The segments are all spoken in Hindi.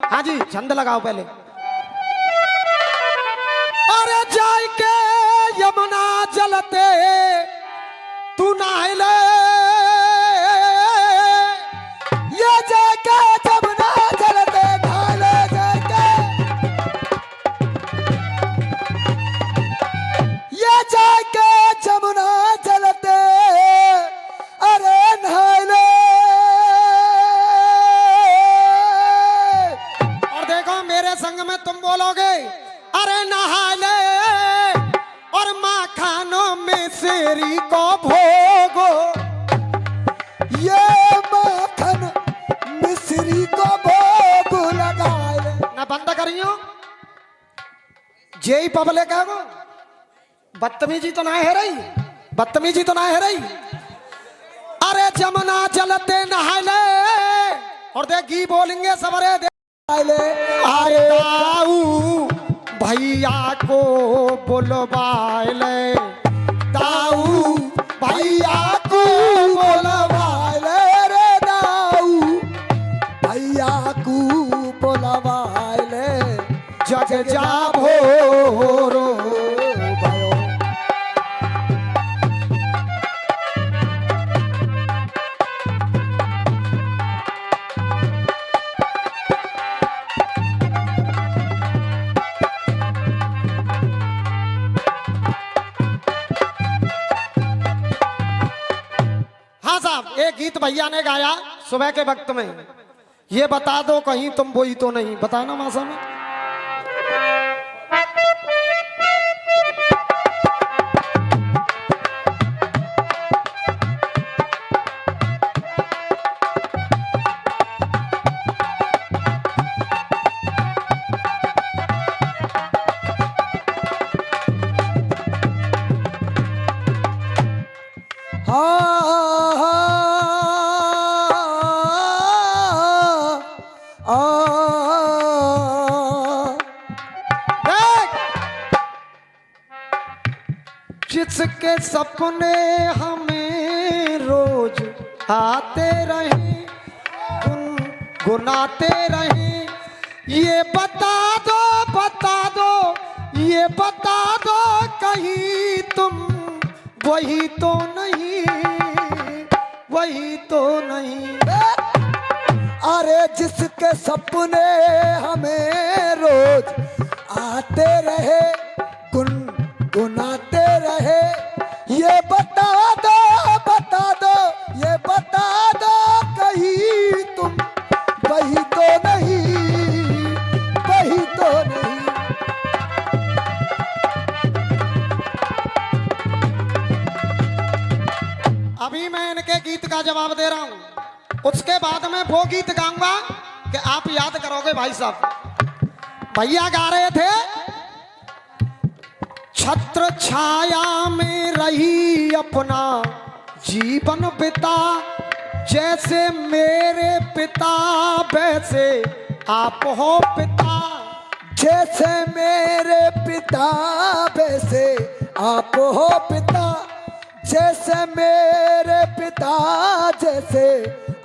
हाँ जी छंद लगाओ पहले। अरे जाय के यमुना जलते तू नहले, ये जाके यमुना जलते नहले, जाके ये जाके यमुना जलते अरे नहले। और देखो मेरे संग में तुम बोलोगे अरे नहाले और माखनों में सेरी को भोगो, ये माखन मिश्री को भोग लगाए ना। बंद करियो जेई पब्लिक है वो बदतमीजी तो ना है रही, बदतमीजी तो ना है रही। अरे जमुना जलते नहाले और देखी बोलेंगे सवरे अरे दाऊ भैया को बुलवाले, दाऊ भैया को बुलवाले रे, दाऊ भैया को बुलवाले, जग जा भोरो भयो। हाँ साहब एक गीत भैया ने गाया सुबह के वक्त में, ये बता दो कहीं तुम बोई तो नहीं, बताना मासा में। जिसके सपने हमें रोज आते रहे गुनगुनाते रहे, ये बता दो, ये बता दो कहीं तुम वही तो नहीं, वही तो नहीं। अरे जिसके सपने हमें रोज आते रहे गुनगुनाते रहे, ये बता दो, ये बता दो कहीं तुम वही तो नहीं, वही तो नहीं। अभी मैं इनके गीत का जवाब दे रहा हूं, उसके बाद मैं वो गीत गाऊंगा कि आप याद करोगे भाई साहब। भैया गा रहे थे छत्र छाया में रही अपना जीवन बिता, जैसे मेरे पिता वैसे आप हो पिता, जैसे मेरे पिता वैसे आप हो पिता, जैसे मेरे पिता जैसे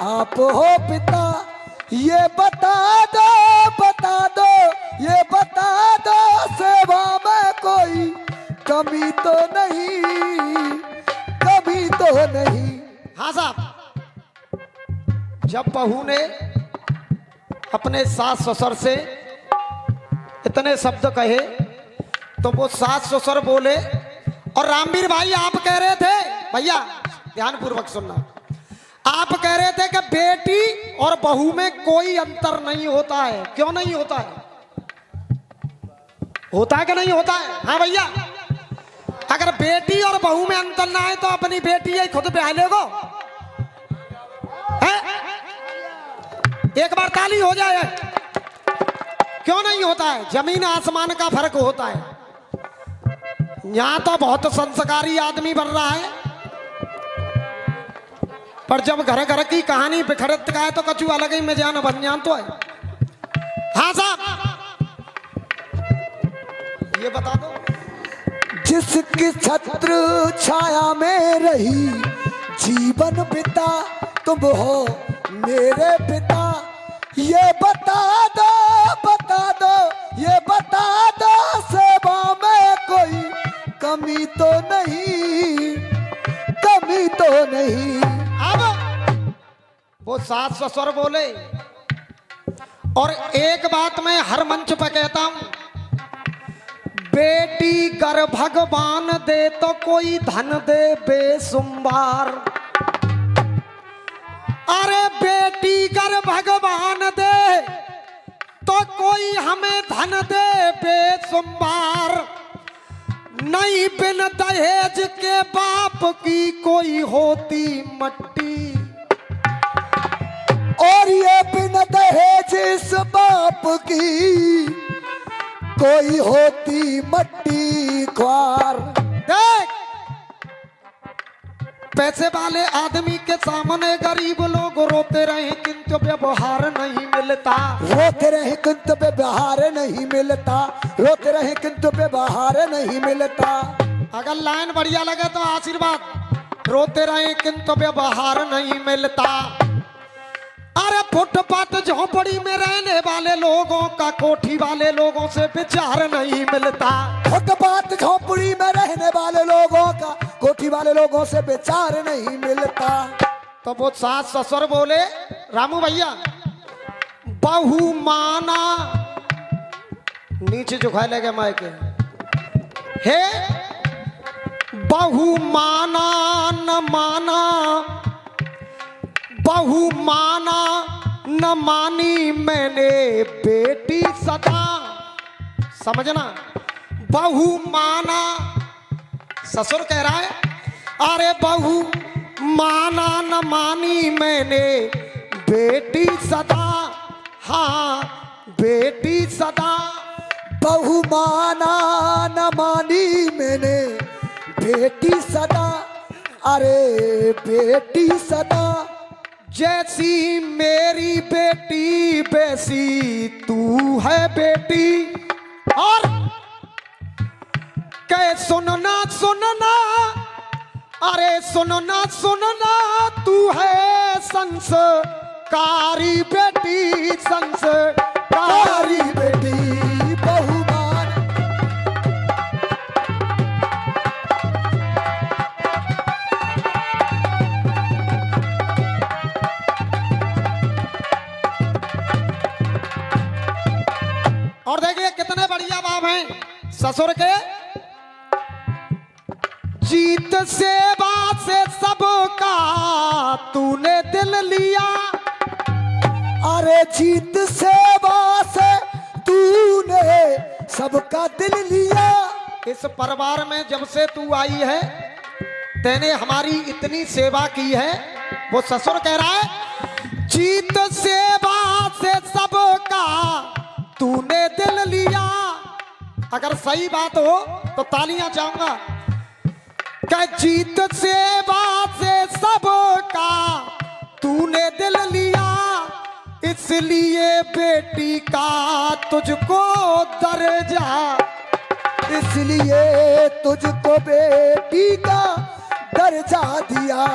आप हो पिता, ये बता दो, ये बता दो सेवा में कोई कमी तो नहीं, कमी तो नहीं। हाँ साहब जब बहू ने अपने सास ससुर से इतने शब्द कहे तो वो सास ससुर बोले, और रामवीर भाई आप कह रहे थे, भैया ध्यान पूर्वक सुनना, आप कह रहे थे कि बेटी और बहू में कोई अंतर नहीं होता है। क्यों नहीं होता है? होता है कि नहीं होता है? हाँ भैया अगर बेटी और बहू में अंतर ना है तो अपनी बेटी ही खुद ब्याह लेगो, एक बार ताली हो जाए। क्यों नहीं होता है? जमीन आसमान का फर्क होता है। यहां तो बहुत संस्कारी आदमी बन रहा है, पर जब घर घर की कहानी बिखरत का है तो कछु अलग ही में जान बन जान तो है। हाँ साहब ये बता दो, जिसकी छत्र छाया में रही जीवन पिता तुम हो मेरे पिता, ये बता दो सास ससुर बोले। और एक बात मैं हर मंच पर कहता हूं, बेटी गर भगवान दे तो कोई धन दे बेसुमार। अरे बेटी गर भगवान दे तो कोई हमें धन दे बेसुमार। नहीं बिन दहेज के बाप की कोई होती मट्टी। और ये बिन दहेज इस बाप की कोई होती मट्टी ख्वार। देख, पैसे वाले आदमी के सामने गरीब लोग रोते रहे किंतु व्यवहार नहीं मिलता। रोते रहे किंतु व्यवहार नहीं मिलता। रोते रहे किंतु व्यवहार नहीं मिलता। अगर लाइन बढ़िया लगे तो आशीर्वाद। रोते रहे किंतु व्यवहार नहीं मिलता। अरे फुटपाथ झोपड़ी में रहने वाले लोगों का कोठी वाले लोगों से विचार नहीं मिलता। फुटपाथ झोपड़ी में रहने वाले लोगों का कोठी वाले लोगों से विचार नहीं मिलता। तो वो सास ससुर बोले, रामू भैया बहू माना, नीचे झुका लेगा मायके, हे बहू माना न माना, बहू माना न मानी मैंने बेटी सदा। समझना, बहू माना, ससुर कह रहा है अरे बहू माना न मानी मैंने बेटी सदा। हाँ बेटी सदा। बहू माना न मानी मैंने बेटी सदा। अरे बेटी सदा। जैसी मेरी बेटी वैसी तू है बेटी। और कह सुनना सुनना, अरे सुनना सुनना, तू है संस्कारी बेटी, संस्कारी बेटी। बहू और देखिए कितने बढ़िया भाव हैं ससुर के। जीत सेवा से सबका तूने दिल लिया। अरे जीत सेवा से तूने सबका दिल लिया। इस परिवार में जब से तू आई है तेने हमारी इतनी सेवा की है। वो ससुर कह रहा है जीत सेवा से सबका तूने दिल लिया। अगर सही बात हो तो तालियां चाहूंगा। क्या जीत सेवा से सबका तूने दिल लिया, इसलिए बेटी का तुझको दर्जा। इसलिए तुझको बेटी का दर्जा दिया।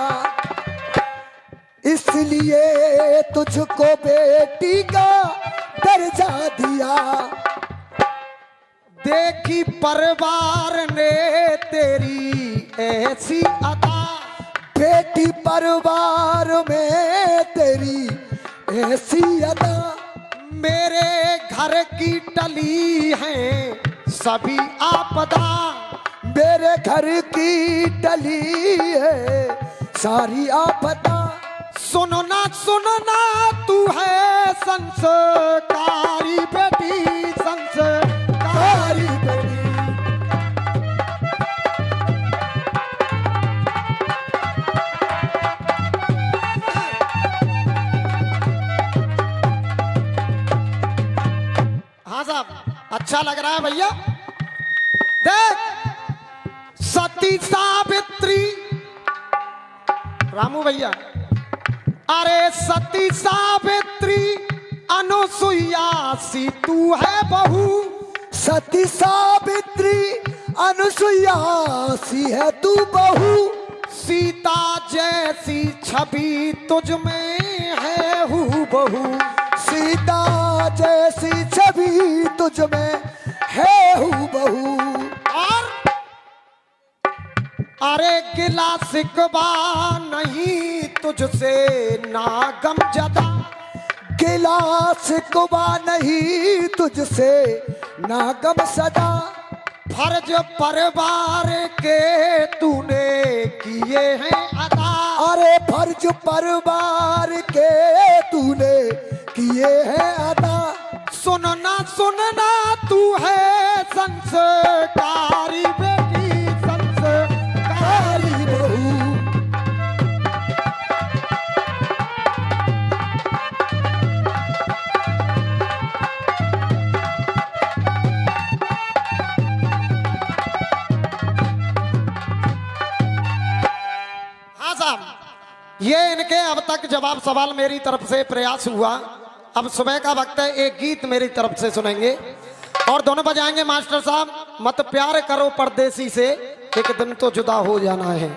इसलिए तुझको बेटी का दर्जा दिया। देखी परिवार ने तेरी ऐसी अदा। बेटी परिवार में तेरी ऐसी अदा। मेरे घर की टली है सभी आपदा। मेरे घर की टली है सारी आपदा। सुनना सुनना, तू है संस्कारी बेटी, संस्कारी बेटी। हाँ साहब, अच्छा लग रहा है भैया। देख सती सावित्री, रामू भैया, अरे सती सावित्री अनुसुईया सी तू है बहू। सती सावित्री अनुसुईया सी है तू बहू। सीता जैसी छवि तुझ में है हूबहू। सीता जैसी छवि तुझ में है हूबहू। और अरे गिला शिकवा नहीं तुझसे ना गम ज्यादा, गिलास कुबा नहीं तुझसे ना गम सदा। फर्ज परिवार के तूने किए हैं अदा, अरे फर्ज परिवार के तूने किए हैं अदा। सुनना सुनना तू है संस्कारी बेटी, संस्कारी बहू हाँ साहब, ये इनके अब तक जवाब सवाल मेरी तरफ से प्रयास हुआ। अब सुबह का वक्त है, एक गीत मेरी तरफ से सुनेंगे और दोनों बजाएंगे मास्टर साहब। मत प्यार करो परदेसी से, एक दिन तो जुदा हो जाना है।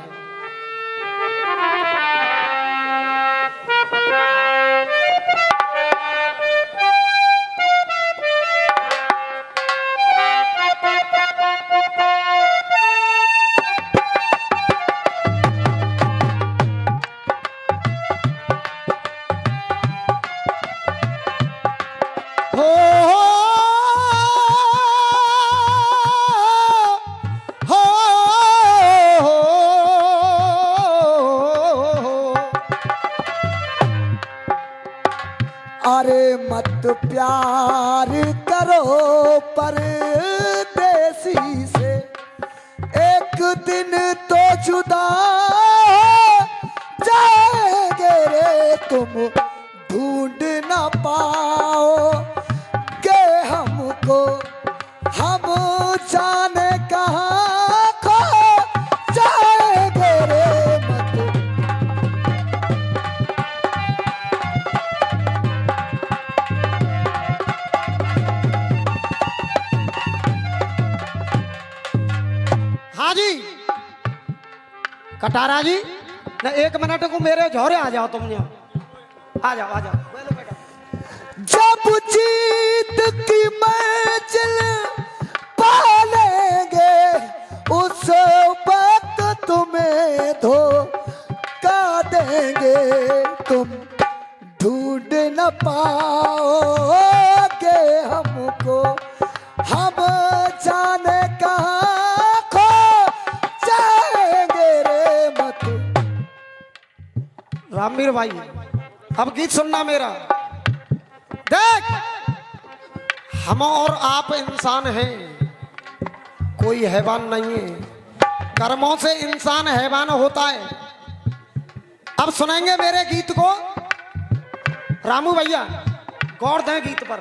अरे मत प्यार करो परदेसी से, एक दिन तो जुदा जाएंगे रे तुम, ढूंढ ना पाओगे हमको, हम जाने कहाँ खो जाएंगे रे। मत हाँ जी कटारा जी, न 1 मिनट को मेरे झोरे आ जाओ, तुम यहाँ आ जाओ, आ जाओ। जब जीत की मंजिल पालेंगे उस वक्त तुम्हें धोखा देंगे, तुम ढूंढ न पाओगे हमको, हम जाने कहाँ खो जाएंगे रे। मत रामवीर भाई, अब गीत सुनना मेरा। देख, हम और आप इंसान हैं, कोई हैवान नहीं है। कर्मों से इंसान हैवान होता है। अब सुनेंगे मेरे गीत को। रामू भैया गौर दें गीत पर।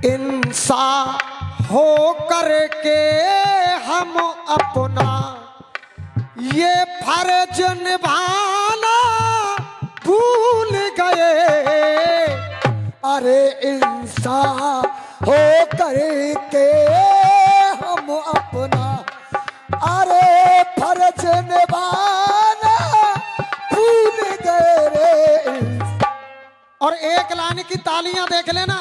इंसान हो करके हम अपना ये फर्ज निभाना भूल गए। अरे इंसान हो करके हम अपना अरे फर्ज निभाना भूल गए रे। और एक लाइन की तालियां देख लेना।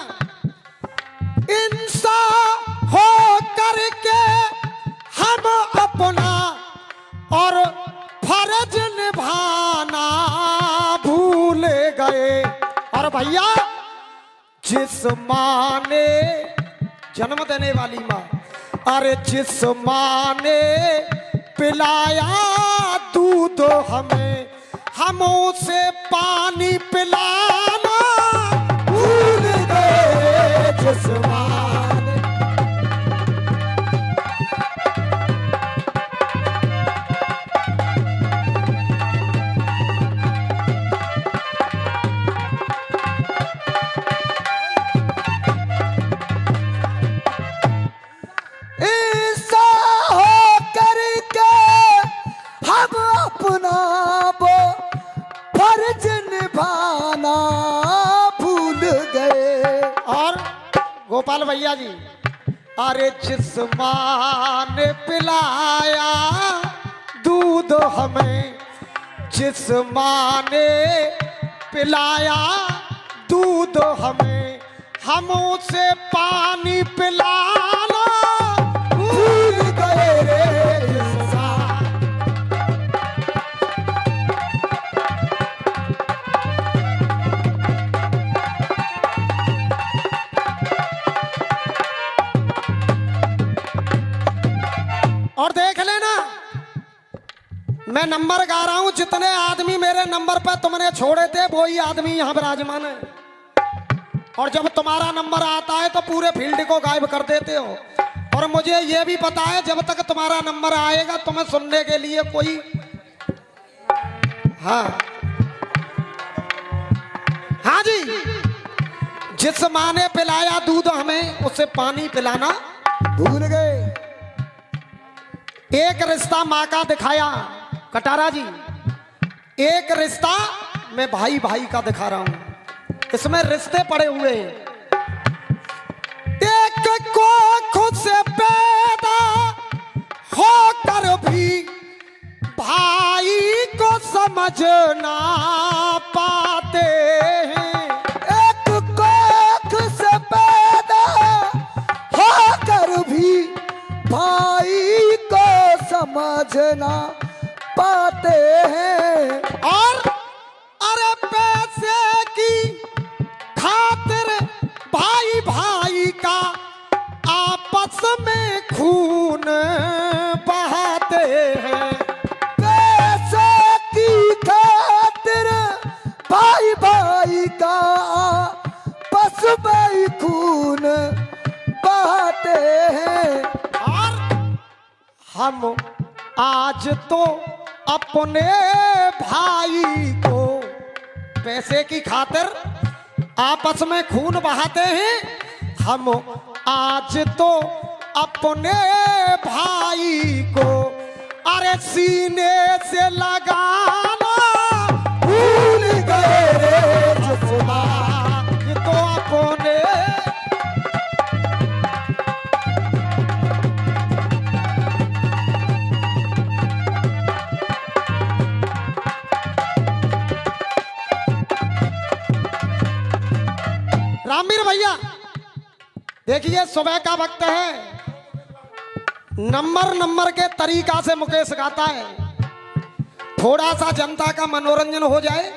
इंसान हो करके हम अपना और फर्ज निभाना भूल गए। और भैया, जिस माँ ने जन्म देने वाली माँ, अरे जिस माँ ने पिलाया दूध हमें, हम उसे पानी पिलाना भूल गए। जिस माँ ने अपना वो फर्ज निभाना भूल गए। और गोपाल भैया जी, अरे जिस माँ ने पिलाया दूध हमें, जिस माँ ने पिलाया दूध हमें, हम उसे पानी पिलाना भूल गए रे। मैं नंबर गा रहा हूं, जितने आदमी मेरे नंबर पर तुमने छोड़े थे वही आदमी यहाँ विराजमान है। और जब तुम्हारा नंबर आता है तो पूरे फील्ड को गायब कर देते हो। और मुझे ये भी पता है जब तक तुम्हारा नंबर आएगा तुम्हें सुनने के लिए कोई, हाँ हाँ जी, जिस माँ ने पिलाया दूध हमें उसे पानी पिलाना भूल गए। एक रिश्ता माँ का दिखाया कटारा जी, एक रिश्ता मैं भाई भाई का दिखा रहा हूं, इसमें रिश्ते पड़े हुए हैं। एक को खुद से पैदा होकर भी भाई को समझ ना पाते हैं। एक कोख से पैदा होकर भी भाई को समझना पाते हैं। और अरे पैसे की खातिर भाई भाई का आपस में खून बहाते हैं। पैसे की खातिर भाई भाई का आपस में खून बहाते हैं। और हम आज तो अपने भाई को पैसे की खातिर आपस में खून बहाते हैं। हम आज तो अपने भाई को अरे सीने से लगाना भूल गए रे जसना। ये तो अपने रामवीर भैया देखिए, सुबह का वक्त है, नंबर के तरीका से मुकेश गाता है, थोड़ा सा जनता का मनोरंजन हो जाए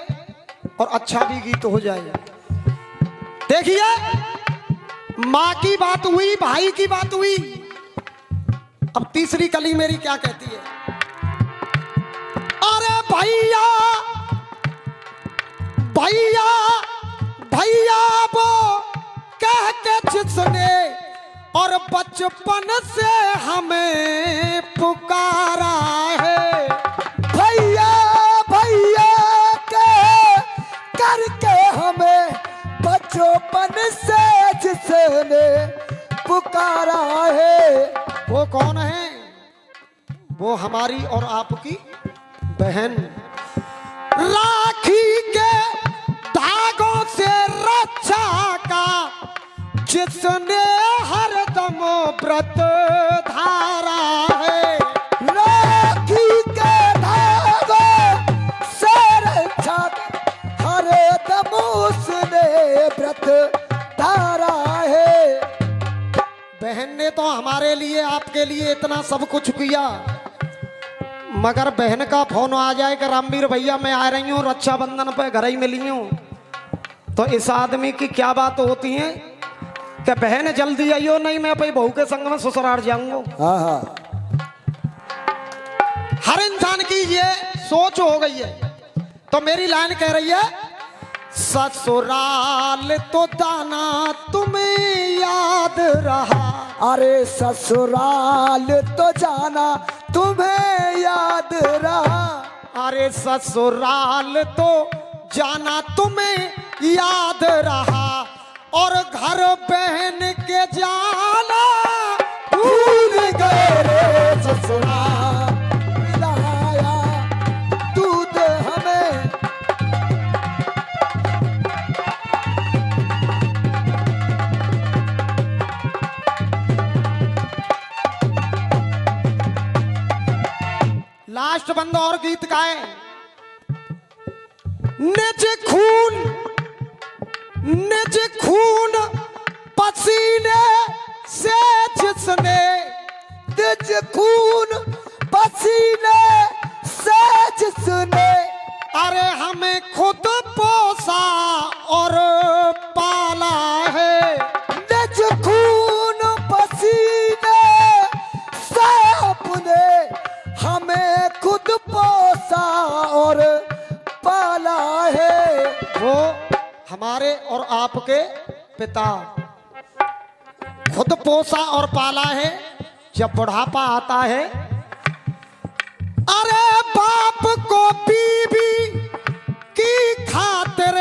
और अच्छा भी गीत हो जाए। देखिए, माँ की बात हुई, भाई की बात हुई, अब तीसरी कली मेरी क्या कहती है। अरे भैया भैया भैया वो कह के जिसने और बचपन से हमें पुकारा है। भैया भैया के करके हमें बचपन से जिसने पुकारा है। वो कौन है? वो हमारी और आपकी बहन, राखी के धागों से रक्षा का जिसने हरदम व्रत धारा है। राखी के धागों से रक्षा हरदम उसने व्रत धारा है। बहन ने तो हमारे लिए आपके लिए इतना सब कुछ किया, मगर बहन का फोन आ जाए कि रामवीर भैया मैं आ रही हूँ रक्षाबंधन पे घर ही मिली हूँ, तो इस आदमी की क्या बात होती है कि बहन जल्दी आइयो, नहीं मैं अपनी बहू के संग में ससुराल जाऊंगा। हाँ हाँ, हर इंसान की ये सोच हो गई है। तो मेरी लाइन कह रही है, ससुराल तो दाना तुम्हें याद रहा। अरे ससुराल तो जाना तुम्हें याद रहा। अरे ससुराल तो जाना तुम्हें याद रहा, और घर बहन के जाना भूल गए रे ससुराल पिलाया दूध हमें। लास्ट बंद और गीत गाए। निज खून पसीने से जिसने, निज खून पसीने से जिसने अरे हमें खुद पोसा और पाला है। निज खून पसीने से अपने हमें खुद पोसा और आपके पिता। खुद पोसा और पाला है, जब बुढ़ापा आता है, अरे बाप को बीवी की खातिर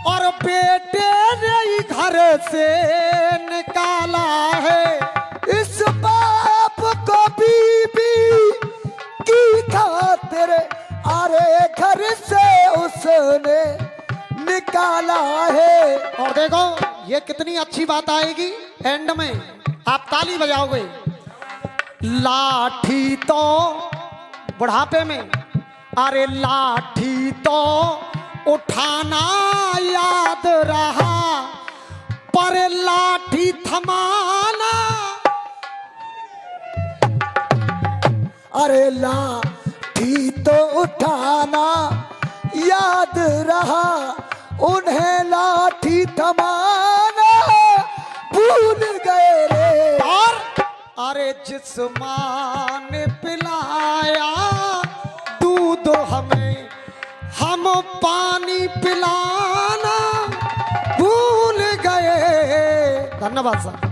और बेटे ने ही घर से निकाला है। इस बाप को बीवी की खातिर अरे घर से उसने निकाला है। और देखो ये कितनी अच्छी बात आएगी एंड में, आप ताली बजाओगे। लाठी तो बुढ़ापे में, अरे लाठी तो उठाना याद रहा, पर लाठी थमाना। अरे लाठी तो उठाना याद रहा, उन्हें लाठी थमाना भूल गए रे। और अरे जिस माँ ने पिलाया दूध हमें, हम पानी पिलाना भूल गए। धन्यवाद साहब।